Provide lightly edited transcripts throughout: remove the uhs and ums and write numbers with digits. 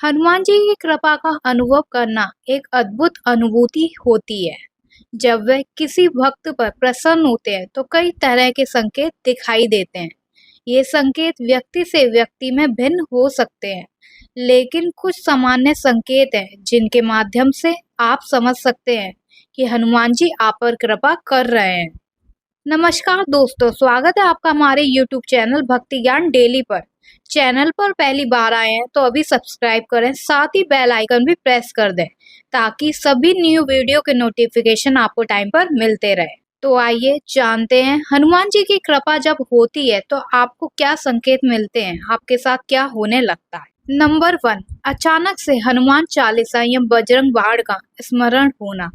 हनुमान जी की कृपा का अनुभव करना एक अद्भुत अनुभूति होती है। जब वे किसी भक्त पर प्रसन्न होते हैं तो कई तरह के संकेत दिखाई देते हैं। ये संकेत व्यक्ति से व्यक्ति में भिन्न हो सकते हैं, लेकिन कुछ सामान्य संकेत हैं जिनके माध्यम से आप समझ सकते हैं कि हनुमान जी आप पर कृपा कर रहे हैं। नमस्कार दोस्तों, स्वागत है आपका हमारे YouTube चैनल भक्ति ज्ञान डेली पर। चैनल पर पहली बार आए हैं तो अभी सब्सक्राइब करें, साथ ही बेल आइकन भी प्रेस कर दें ताकि सभी न्यू वीडियो के नोटिफिकेशन आपको टाइम पर मिलते रहे। तो आइए जानते हैं हनुमान जी की कृपा जब होती है तो आपको क्या संकेत मिलते हैं, आपके साथ क्या होने लगता है। नंबर 1, अचानक से हनुमान चालीसा या बजरंग बाण का स्मरण होना।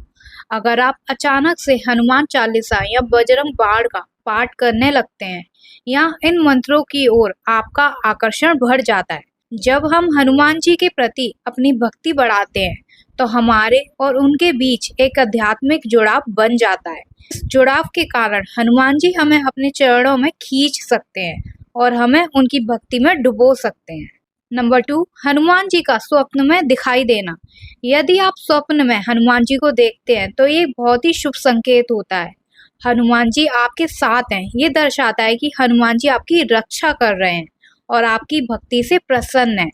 अगर आप अचानक से हनुमान चालीसा या बजरंग बाण का पाठ करने लगते हैं या इन मंत्रों की ओर आपका आकर्षण बढ़ जाता है। जब हम हनुमान जी के प्रति अपनी भक्ति बढ़ाते हैं तो हमारे और उनके बीच एक आध्यात्मिक जुड़ाव बन जाता है। इस जुड़ाव के कारण हनुमान जी हमें अपने चरणों में खींच सकते हैं और हमें उनकी भक्ति में डुबो सकते हैं। नंबर 2, हनुमान जी का स्वप्न में दिखाई देना। यदि आप स्वप्न में हनुमान जी को देखते हैं तो ये बहुत ही शुभ संकेत होता है। हनुमान जी आपके साथ हैं, ये दर्शाता है कि हनुमान जी आपकी रक्षा कर रहे हैं और आपकी भक्ति से प्रसन्न हैं।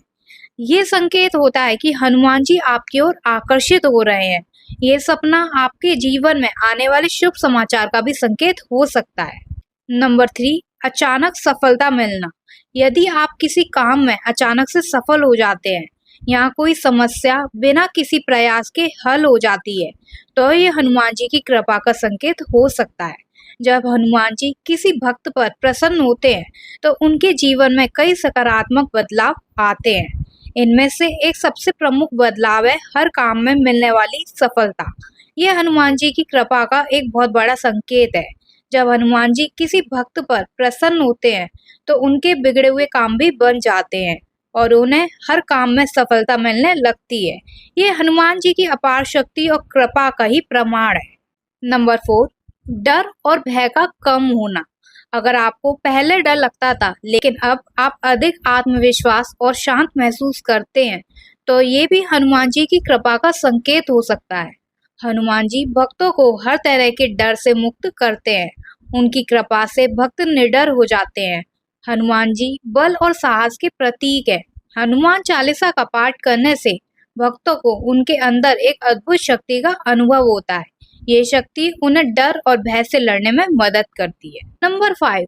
ये संकेत होता है कि हनुमान जी आपकी ओर आकर्षित हो रहे हैं। ये सपना आपके जीवन में आने वाले शुभ समाचार का भी संकेत हो सकता है। नंबर 3, अचानक सफलता मिलना। यदि आप किसी काम में अचानक से सफल हो जाते हैं या कोई समस्या बिना किसी प्रयास के हल हो जाती है तो ये हनुमान जी की कृपा का संकेत हो सकता है। जब हनुमान जी किसी भक्त पर प्रसन्न होते हैं तो उनके जीवन में कई सकारात्मक बदलाव आते हैं। इनमें से एक सबसे प्रमुख बदलाव है हर काम में मिलने वाली सफलता। यह हनुमान जी की कृपा का एक बहुत बड़ा संकेत है। जब हनुमान जी किसी भक्त पर प्रसन्न होते हैं तो उनके बिगड़े हुए काम भी बन जाते हैं और उन्हें हर काम में सफलता मिलने लगती है। ये हनुमान जी की अपार शक्ति और कृपा का ही प्रमाण है। नंबर 4, डर और भय का कम होना। अगर आपको पहले डर लगता था लेकिन अब आप अधिक आत्मविश्वास और शांत महसूस करते हैं तो ये भी हनुमान जी की कृपा का संकेत हो सकता है। हनुमान जी भक्तों को हर तरह के डर से मुक्त करते हैं। उनकी कृपा से भक्त निडर हो जाते हैं। हनुमान जी बल और साहस के प्रतीक है। हनुमान चालीसा का पाठ करने से भक्तों को उनके अंदर एक अद्भुत शक्ति का अनुभव होता है। ये शक्ति उन्हें डर और भय से लड़ने में मदद करती है। नंबर 5,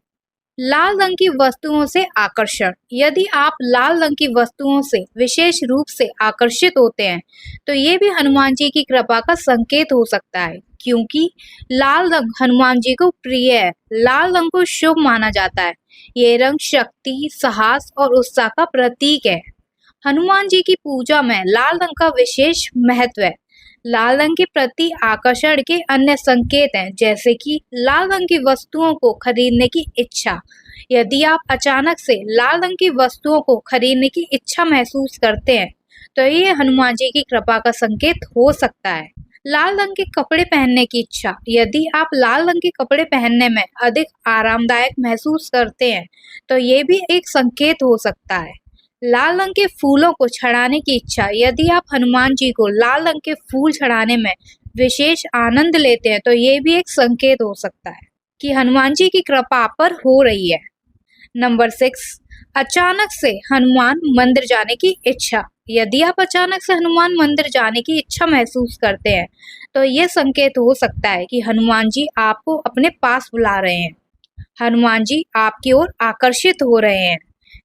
लाल रंग की वस्तुओं से आकर्षण। यदि आप लाल रंग की वस्तुओं से विशेष रूप से आकर्षित होते हैं तो ये भी हनुमान जी की कृपा का संकेत हो सकता है, क्योंकि लाल रंग हनुमान जी को प्रिय है। लाल रंग को शुभ माना जाता है। ये रंग शक्ति, साहस और उत्साह का प्रतीक है। हनुमान जी की पूजा में लाल रंग का विशेष महत्व है। लाल रंग के प्रति आकर्षण के अन्य संकेत हैं, जैसे कि लाल रंग की वस्तुओं को खरीदने की इच्छा। यदि आप अचानक से लाल रंग की वस्तुओं को खरीदने की इच्छा महसूस करते हैं तो ये हनुमान जी की कृपा का संकेत हो सकता है। लाल रंग के कपड़े पहनने की इच्छा। यदि आप लाल रंग के कपड़े पहनने में अधिक आरामदायक महसूस करते हैं तो ये भी एक संकेत हो सकता है। लाल रंग के फूलों को चढ़ाने की इच्छा। यदि आप हनुमान जी को लाल रंग के फूल चढ़ाने में विशेष आनंद लेते हैं तो ये भी एक संकेत हो सकता है कि हनुमान जी की कृपा आप पर हो रही है। नंबर 6, अचानक से हनुमान मंदिर जाने की इच्छा। यदि आप अचानक से हनुमान मंदिर जाने की इच्छा महसूस करते हैं तो ये संकेत हो सकता है कि हनुमान जी आपको अपने पास बुला रहे हैं। हनुमान जी आपकी ओर आकर्षित हो रहे हैं।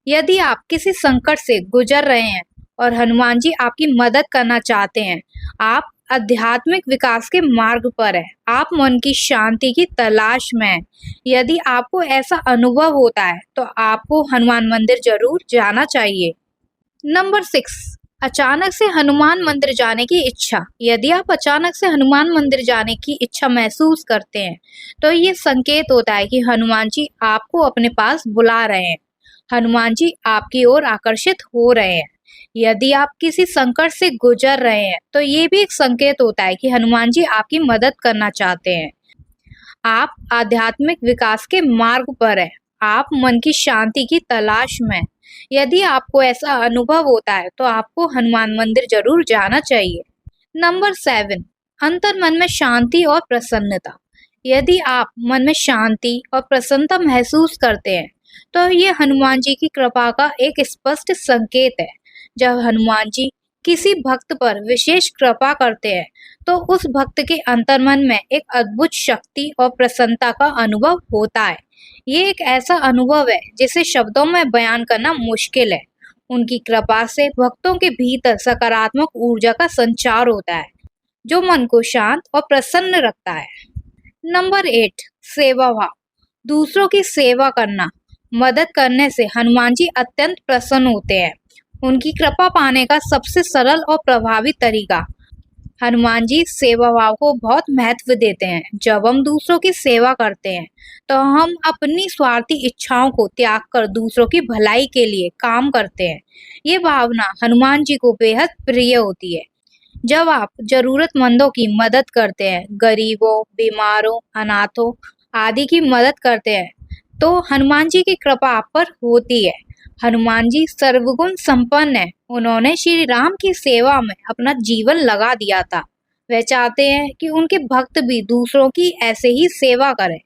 यदि आप किसी संकट से गुजर रहे हैं और हनुमान जी आपकी मदद करना चाहते हैं, आप आध्यात्मिक विकास के मार्ग पर हैं, आप मन की शांति की तलाश में हैं। यदि आपको ऐसा अनुभव होता है तो आपको हनुमान मंदिर जरूर जाना चाहिए। नंबर 6, अचानक से हनुमान मंदिर जाने की इच्छा। यदि आप अचानक से हनुमान मंदिर जाने की इच्छा महसूस करते हैं तो ये संकेत होता है कि हनुमान जी आपको अपने पास बुला रहे हैं। हनुमान जी आपकी ओर आकर्षित हो रहे हैं। यदि आप किसी संकट से गुजर रहे हैं तो ये भी एक संकेत होता है कि हनुमान जी आपकी मदद करना चाहते हैं। आप आध्यात्मिक विकास के मार्ग पर हैं, आप मन की शांति की तलाश में। यदि आपको ऐसा अनुभव होता है तो आपको हनुमान मंदिर जरूर जाना चाहिए। नंबर 7, अंतर मन में शांति और प्रसन्नता। यदि आप मन में शांति और प्रसन्नता महसूस करते हैं तो ये हनुमान जी की कृपा का एक स्पष्ट संकेत है। जब हनुमान जी किसी भक्त पर विशेष कृपा करते हैं तो उस भक्त के अंतर्मन में एक अद्भुत शक्ति और प्रसन्नता का अनुभव होता है। ये एक ऐसा अनुभव है जिसे शब्दों में बयान करना मुश्किल है। उनकी कृपा से भक्तों के भीतर सकारात्मक ऊर्जा का संचार होता है जो मन को शांत और प्रसन्न रखता है। नंबर 8, सेवा भाव। दूसरों की सेवा करना, मदद करने से हनुमान जी अत्यंत प्रसन्न होते हैं। उनकी कृपा पाने का सबसे सरल और प्रभावी तरीका। हनुमान जी सेवा भाव को बहुत महत्व देते हैं। जब हम दूसरों की सेवा करते हैं तो हम अपनी स्वार्थी इच्छाओं को त्याग कर दूसरों की भलाई के लिए काम करते हैं। ये भावना हनुमान जी को बेहद प्रिय होती है। जब आप जरूरतमंदों की मदद करते हैं, गरीबों, बीमारों, अनाथों आदि की मदद करते हैं, तो हनुमान जी की कृपा आप पर होती है। हनुमान जी सर्वगुण संपन्न है। उन्होंने श्री राम की सेवा में अपना जीवन लगा दिया था। वे चाहते हैं कि उनके भक्त भी दूसरों की ऐसे ही सेवा करें।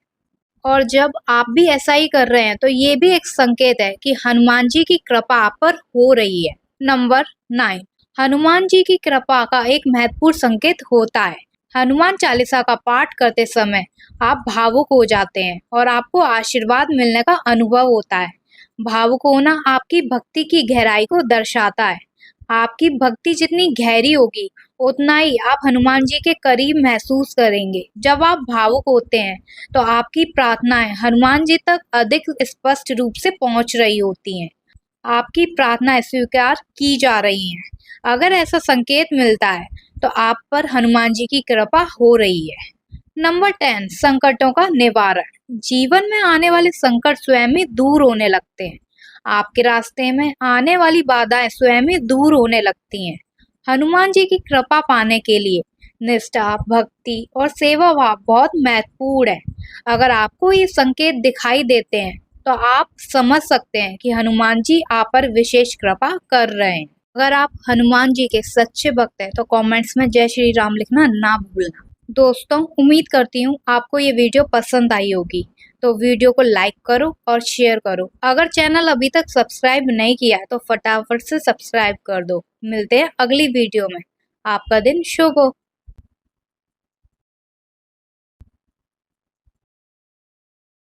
और जब आप भी ऐसा ही कर रहे हैं तो ये भी एक संकेत है कि हनुमान जी की कृपा आप पर हो रही है। नंबर 9, हनुमान जी की कृपा का एक महत्वपूर्ण संकेत होता है। हनुमान चालीसा का पाठ करते समय आप भावुक हो जाते हैं और आपको आशीर्वाद मिलने का अनुभव होता है। भावुक होना आपकी भक्ति की गहराई को दर्शाता है। आपकी भक्ति जितनी गहरी होगी उतना ही आप हनुमान जी के करीब महसूस करेंगे। जब आप भावुक होते हैं तो आपकी प्रार्थनाएं हनुमान जी तक अधिक स्पष्ट रूप से पहुंच रही होती हैं। आपकी प्रार्थनाएं स्वीकार की जा रही हैं। अगर ऐसा संकेत मिलता है तो आप पर हनुमान जी की कृपा हो रही है। नंबर 10, संकटों का निवारण। जीवन में आने वाले संकट स्वयं ही दूर होने लगते हैं। आपके रास्ते में आने वाली बाधाएं स्वयं ही दूर होने लगती हैं। हनुमान जी की कृपा पाने के लिए निष्ठा, भक्ति और सेवा भाव बहुत महत्वपूर्ण है। अगर आपको ये संकेत दिखाई देते हैं तो आप समझ सकते हैं कि हनुमान जी आप पर विशेष कृपा कर रहे हैं। अगर आप हनुमान जी के सच्चे भक्त हैं तो कमेंट्स में जय श्री राम लिखना ना भूलना। दोस्तों, उम्मीद करती हूँ आपको ये वीडियो पसंद आई होगी, तो वीडियो को लाइक करो और शेयर करो। अगर चैनल अभी तक सब्सक्राइब नहीं किया है तो फटाफट से सब्सक्राइब कर दो। मिलते हैं अगली वीडियो में। आपका दिन शुभ हो।